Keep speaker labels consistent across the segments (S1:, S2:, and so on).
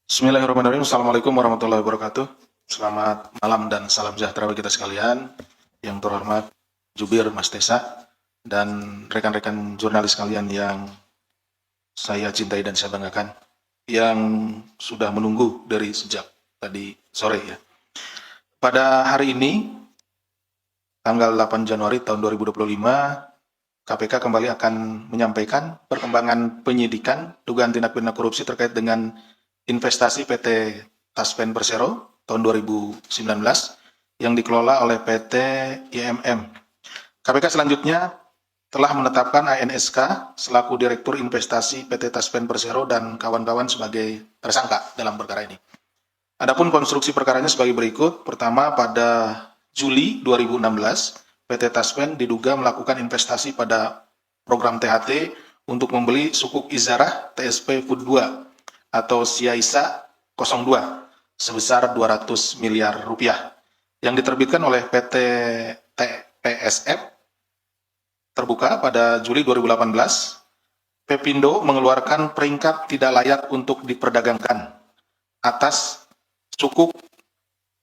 S1: Bismillahirrahmanirrahim. Assalamualaikum warahmatullahi wabarakatuh. Selamat malam dan salam sejahtera bagi kita sekalian. Yang terhormat Jubir Mas Tesa dan rekan-rekan jurnalis sekalian yang saya cintai dan saya banggakan, yang sudah menunggu dari sejak tadi sore ya. Pada hari ini, tanggal 8 Januari tahun 2025, KPK kembali akan menyampaikan perkembangan penyidikan dugaan tindak pidana korupsi terkait dengan investasi PT Taspen Persero tahun 2019 yang dikelola oleh PT IMM. KPK selanjutnya telah menetapkan ANSK selaku Direktur Investasi PT Taspen Persero dan kawan-kawan sebagai tersangka dalam perkara ini. Adapun konstruksi perkaranya sebagai berikut. Pertama, pada Juli 2016, PT Taspen diduga melakukan investasi pada program THT untuk membeli sukuk Izarah TSP Food 2 atau Siaisa 02 sebesar 200 miliar rupiah yang diterbitkan oleh PT TPSF. Terbuka pada Juli 2018, Pepindo mengeluarkan peringkat tidak layak untuk diperdagangkan atas sukuk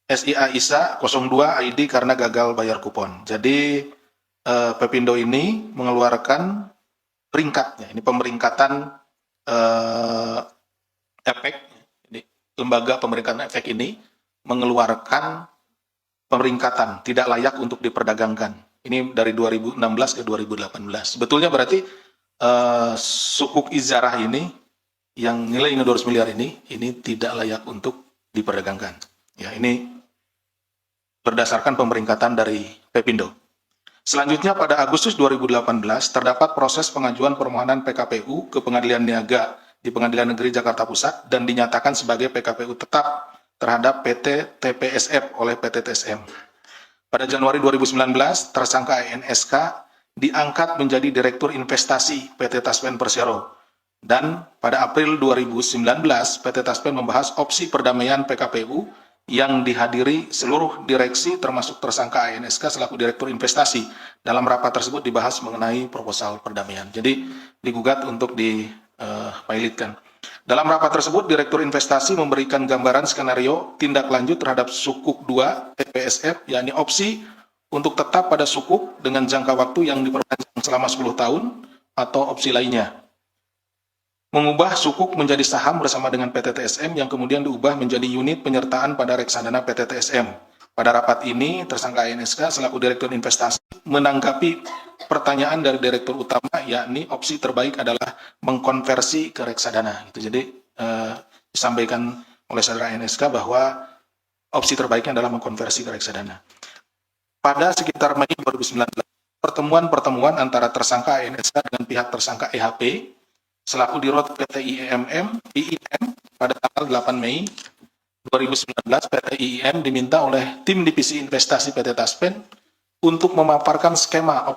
S1: SIA ISA 02 ID karena gagal bayar kupon. Jadi Pepindo ini mengeluarkan peringkatnya, ini pemeringkatan efek, ini, lembaga pemeringkatan efek ini mengeluarkan pemeringkatan tidak layak untuk diperdagangkan. Ini dari 2016 ke 2018. Sebetulnya berarti sukuk Izarah ini yang nilainya 200 miliar ini tidak layak untuk diperdagangkan. Ya, ini berdasarkan pemeringkatan dari Pepindo. Selanjutnya pada Agustus 2018 terdapat proses pengajuan permohonan PKPU ke Pengadilan Niaga di Pengadilan Negeri Jakarta Pusat dan dinyatakan sebagai PKPU tetap terhadap PT TPSF oleh PT TSM. Pada Januari 2019, tersangka ANSK diangkat menjadi Direktur Investasi PT Taspen Persero. Dan pada April 2019, PT Taspen membahas opsi perdamaian PKPU yang dihadiri seluruh direksi termasuk tersangka ANSK selaku Direktur Investasi. Dalam rapat tersebut dibahas mengenai proposal perdamaian. Jadi digugat untuk dipilotkan. Dalam rapat tersebut, Direktur Investasi memberikan gambaran skenario tindak lanjut terhadap sukuk 2 TPSF, yakni opsi untuk tetap pada sukuk dengan jangka waktu yang diperpanjang selama 10 tahun atau opsi lainnya. Mengubah sukuk menjadi saham bersama dengan PT TSM yang kemudian diubah menjadi unit penyertaan pada reksadana PT TSM. Pada rapat ini, tersangka ANSK selaku Direktur Investasi menanggapi pertanyaan dari Direktur Utama, yakni opsi terbaik adalah mengkonversi ke reksadana. Jadi disampaikan oleh saudara ANSK bahwa opsi terbaiknya adalah mengkonversi ke reksadana. Pada sekitar Mei 2019, pertemuan antara tersangka ANSK dengan pihak tersangka EHP selaku Dirut PT IIM pada tanggal 8 Mei 2019, PT IIM diminta oleh tim divisi investasi PT Taspen untuk memaparkan skema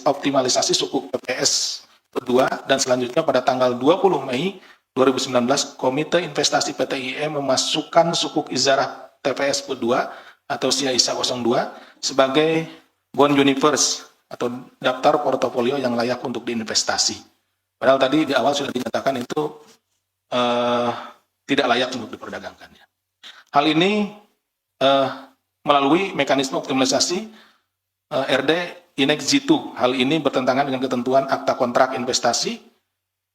S1: optimalisasi sukuk PPS kedua, dan selanjutnya pada tanggal 20 Mei 2019, Komite Investasi PT IIM memasukkan sukuk Izarah TPS kedua atau SIA 02 sebagai bond universe atau daftar portofolio yang layak untuk diinvestasi. Padahal tadi di awal sudah dinyatakan itu tidak layak untuk diperdagangkan. Hal ini melalui mekanisme optimalisasi RD Inex G2. Hal ini bertentangan dengan ketentuan Akta Kontrak Investasi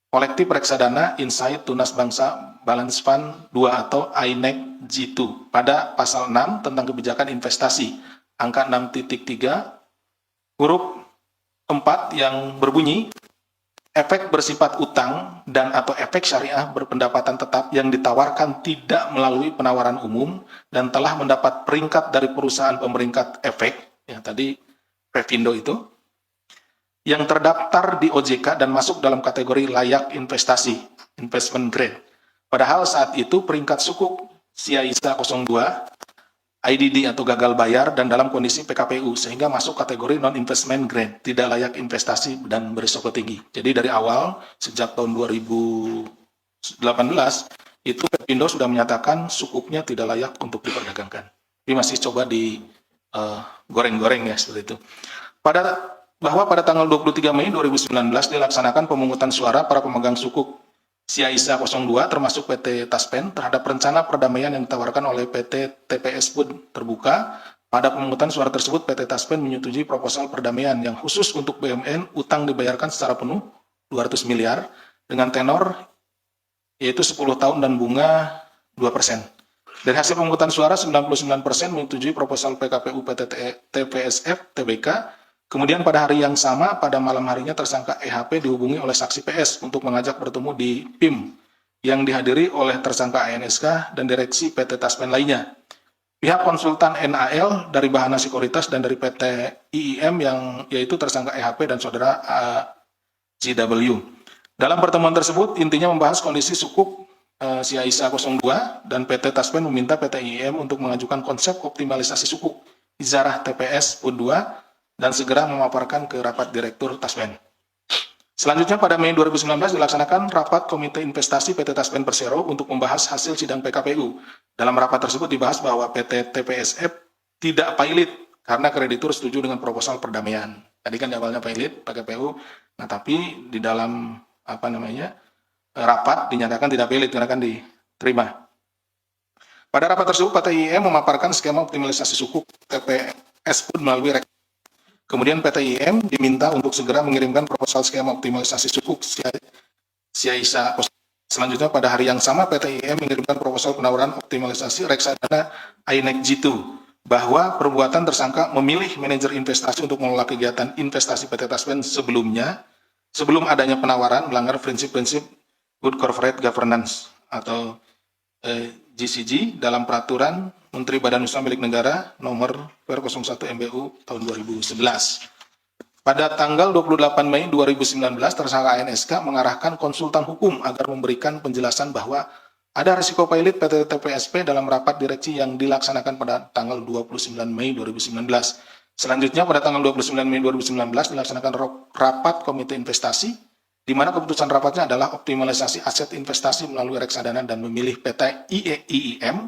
S1: Kolektif Reksadana Insight Tunas Bangsa Balance Fund 2 atau INEX G2 pada pasal 6 tentang kebijakan investasi angka 6.3 huruf 4 yang berbunyi efek bersifat utang dan atau efek syariah berpendapatan tetap yang ditawarkan tidak melalui penawaran umum dan telah mendapat peringkat dari perusahaan pemeringkat efek, yang tadi Pepindo itu, yang terdaftar di OJK dan masuk dalam kategori layak investasi, investment grade. Padahal saat itu peringkat sukuk SIA 02, IDD atau gagal bayar dan dalam kondisi PKPU sehingga masuk kategori non-investment grade, tidak layak investasi dan berisiko tinggi. Jadi dari awal sejak tahun 2018 itu Pepindo sudah menyatakan sukuknya tidak layak untuk diperdagangkan. Ini masih coba di goreng-goreng ya seperti itu. Bahwa pada tanggal 23 Mei 2019 dilaksanakan pemungutan suara para pemegang sukuk Siaisa 02 termasuk PT Taspen terhadap rencana perdamaian yang ditawarkan oleh PT TPS pun terbuka. Pada pemungutan suara tersebut, PT Taspen menyetujui proposal perdamaian yang khusus untuk BUMN utang dibayarkan secara penuh 200 miliar dengan tenor yaitu 10 tahun dan bunga 2%. Dari hasil pemungutan suara, 99% menyetujui proposal PKPU PT TPSF TBK. Kemudian pada hari yang sama, pada malam harinya tersangka EHP dihubungi oleh saksi PS untuk mengajak bertemu di PIM yang dihadiri oleh tersangka ANSK dan direksi PT Taspen lainnya. Pihak konsultan NAL dari Bahana Sekuritas dan dari PT IIM yang yaitu tersangka EHP dan saudara JW. Dalam pertemuan tersebut intinya membahas kondisi sukuk Siaisa 02 dan PT Taspen meminta PT IIM untuk mengajukan konsep optimalisasi sukuk Izarah TPS PUN 2 dan segera memaparkan ke rapat Direktur Taspen. Selanjutnya pada Mei 2019 dilaksanakan rapat Komite Investasi PT Taspen Persero untuk membahas hasil sidang PKPU. Dalam rapat tersebut dibahas bahwa PT TPSF tidak pilot karena kreditur setuju dengan proposal perdamaian. Tadi kan awalnya pilot PKPU, nah tapi di dalam rapat dinyatakan tidak pilot karena akan diterima. Pada rapat tersebut PT IIM memaparkan skema optimalisasi sukuk TPS pun melalui kemudian PT IIM diminta untuk segera mengirimkan proposal skema optimalisasi sukuk Siaisa. Selanjutnya pada hari yang sama PT IIM mengirimkan proposal penawaran optimalisasi reksadana INEC G2 bahwa perbuatan tersangka memilih manajer investasi untuk mengelola kegiatan investasi PT Taspen sebelum adanya penawaran melanggar prinsip-prinsip Good Corporate Governance atau GCG dalam peraturan Menteri Badan Usaha Milik Negara nomor PR01 MBU tahun 2011. Pada tanggal 28 Mei 2019, tersangka ANSK mengarahkan konsultan hukum agar memberikan penjelasan bahwa ada risiko pilot PT TPSP dalam rapat direksi yang dilaksanakan pada tanggal 29 Mei 2019. Selanjutnya pada tanggal 29 Mei 2019 dilaksanakan rapat Komite Investasi, di mana keputusan rapatnya adalah optimalisasi aset investasi melalui reksadana dan memilih PT IIM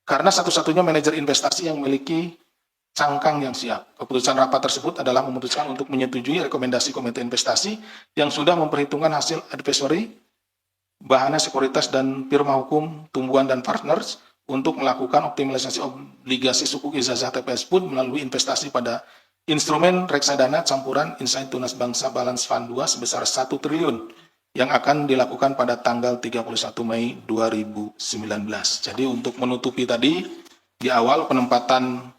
S1: karena satu-satunya manajer investasi yang memiliki cangkang yang siap. Keputusan rapat tersebut adalah memutuskan untuk menyetujui rekomendasi Komite Investasi yang sudah memperhitungkan hasil advisory, Bahana Sekuritas dan firma hukum Tumbuhan dan Partners untuk melakukan optimalisasi obligasi sukuk Izazah TPS pun melalui investasi pada instrumen reksadana campuran Insight Tunas Bangsa Balance Fund 2 sebesar 1 triliun yang akan dilakukan pada tanggal 31 Mei 2019. Jadi untuk menutupi tadi, di awal penempatan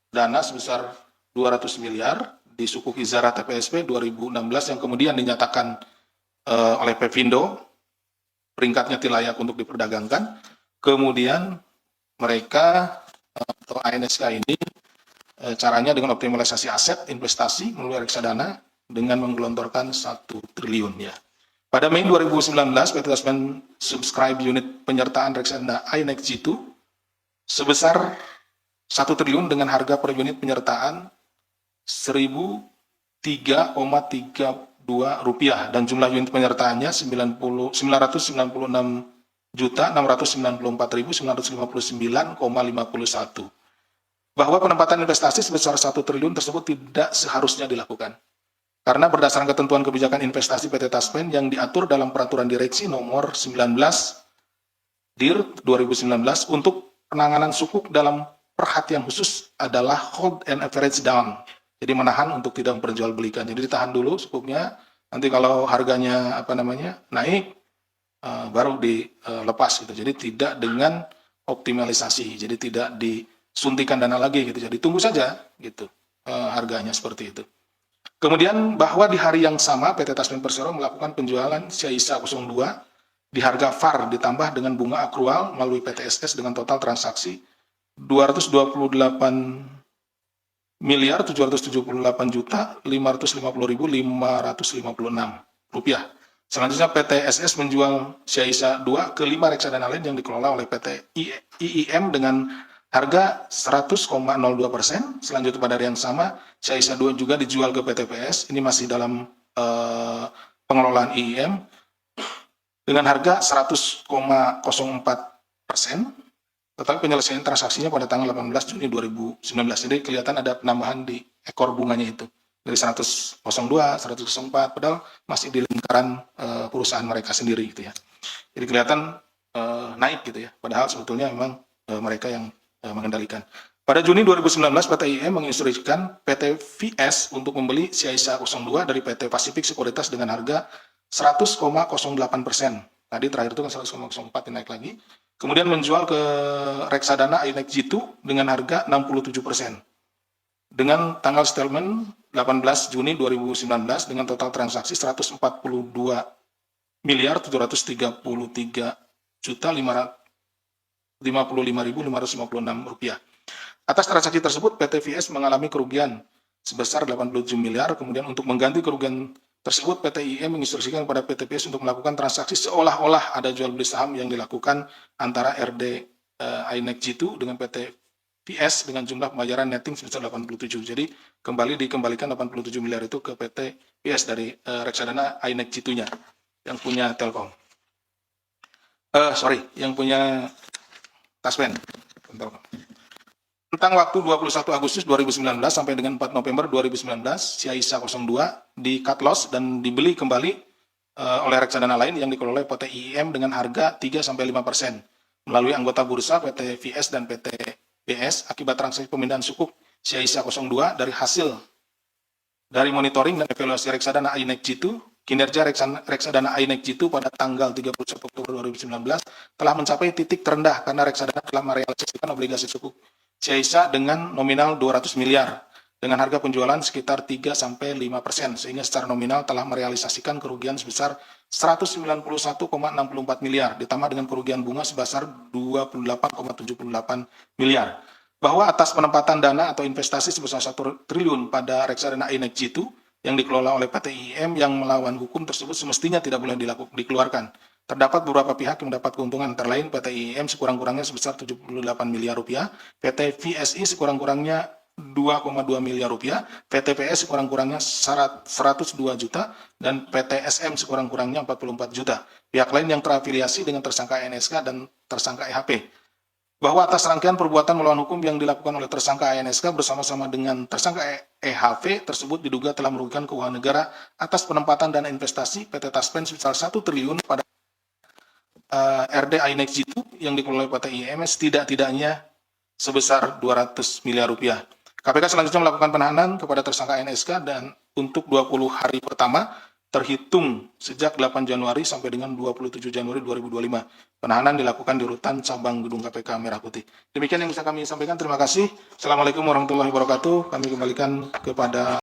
S1: dana sebesar 200 miliar di sukuk Izarah TPSP 2016 yang kemudian dinyatakan oleh Pevindo, peringkatnya tidak layak untuk diperdagangkan. Kemudian mereka atau ANSK ini caranya dengan optimalisasi aset investasi melalui reksadana dengan menggelontorkan 1 triliun ya. Pada Mei 2019, PT Taspen subscribe unit penyertaan reksadana INEC G2 sebesar 1 triliun dengan harga per unit penyertaan Rp1.003,32 dan jumlah unit penyertaannya 996.694.959,51. Bahwa penempatan investasi sebesar 1 triliun tersebut tidak seharusnya dilakukan. Karena berdasarkan ketentuan kebijakan investasi PT Taspen yang diatur dalam peraturan direksi nomor 19 DIR 2019 untuk penanganan sukuk dalam perhatian khusus adalah hold and average down. Jadi menahan untuk tidak memperjualbelikan. Jadi ditahan dulu sukuknya, nanti kalau harganya naik baru dilepas gitu. Jadi tidak dengan optimalisasi. Jadi tidak disuntikan dana lagi gitu. Jadi tunggu saja gitu harganya seperti itu. Kemudian bahwa di hari yang sama PT Taspen Persero melakukan penjualan Siaisa 02 di harga VAR ditambah dengan bunga akrual melalui PTSS dengan total transaksi Rp228.578.550.556. Selanjutnya PTSS menjual Siaisa 2 ke 5 reksadana lain yang dikelola oleh PT IIM dengan harga 100,02%. Selanjutnya pada hari yang sama, Siaisa 2 juga dijual ke PTPS. Ini masih dalam pengelolaan IIM dengan harga 100,04%. Tetapi penyelesaian transaksinya pada tanggal 18 Juni 2019. Jadi kelihatan ada penambahan di ekor bunganya itu. dari 102, 104, padahal masih di lingkaran perusahaan mereka sendiri gitu ya. Jadi kelihatan naik gitu ya, padahal sebetulnya memang mereka yang mengendalikan. Pada Juni 2019, PT IM menginstruksikan PT VS untuk membeli Ciaisa 02 dari PT Pacific Sekuritas dengan harga 100,08%. Tadi terakhir itu kan 100,04 naik lagi. Kemudian menjual ke reksadana INEX Jitu dengan harga 67%. Dengan tanggal settlement 18 Juni 2019 dengan total transaksi 142 miliar 733 juta 55.556 rupiah. Atas transaksi tersebut, PT VS mengalami kerugian sebesar 87 miliar. Kemudian untuk mengganti kerugian tersebut, PT IM menginstruksikan kepada PT VS untuk melakukan transaksi seolah-olah ada jual beli saham yang dilakukan antara RD INEX Jitu dengan PT VS dengan jumlah pembayaran netting sebesar 87. Jadi kembali dikembalikan 87 miliar itu ke PT VS dari reksadana INEX Jitunya yang punya Telkom. Yang punya Taspen. Tentang waktu 21 Agustus 2019 sampai dengan 4 November 2019, Ciaisa 02 di cut loss dan dibeli kembali oleh reksadana lain yang dikelola oleh PT IM dengan harga 3-5% melalui anggota bursa PT VS dan PT BS akibat transaksi pemindahan sukuk Ciaisa 02 dari hasil dari monitoring dan evaluasi reksadana INEX Jitu. Kinerja reksadana INEX Jitu pada tanggal 31 Oktober 2019 telah mencapai titik terendah karena reksadana telah merealisasikan obligasi sukuk Ciaisa dengan nominal 200 miliar dengan harga penjualan sekitar 3-5%, sehingga secara nominal telah merealisasikan kerugian sebesar 191,64 miliar ditambah dengan kerugian bunga sebesar 28,78 miliar. Bahwa atas penempatan dana atau investasi sebesar 1 triliun pada reksadana INEX Jitu yang dikelola oleh PT IM yang melawan hukum tersebut semestinya tidak boleh dikeluarkan. Terdapat beberapa pihak yang mendapat keuntungan, antara lain PT IM sekurang-kurangnya sebesar 78 miliar rupiah, PT VSI sekurang-kurangnya 2,2 miliar rupiah, PT PS sekurang-kurangnya 102 juta, dan PT SM sekurang-kurangnya 44 juta. Pihak lain yang terafiliasi dengan tersangka NSK dan tersangka EHP. Bahwa atas rangkaian perbuatan melawan hukum yang dilakukan oleh tersangka ANSK bersama-sama dengan tersangka EHV tersebut diduga telah merugikan keuangan negara atas penempatan dana investasi PT Taspen sebesar 1 triliun pada RD INEX Jitu yang dikelola oleh PT IMS tidak-tidaknya sebesar 200 miliar rupiah. KPK selanjutnya melakukan penahanan kepada tersangka NSK dan untuk 20 hari pertama terhitung sejak 8 Januari sampai dengan 27 Januari 2025. Penahanan dilakukan di rutan cabang gedung KPK Merah Putih. Demikian yang bisa kami sampaikan. Terima kasih. Assalamualaikum warahmatullahi wabarakatuh. Kami kembalikan kepada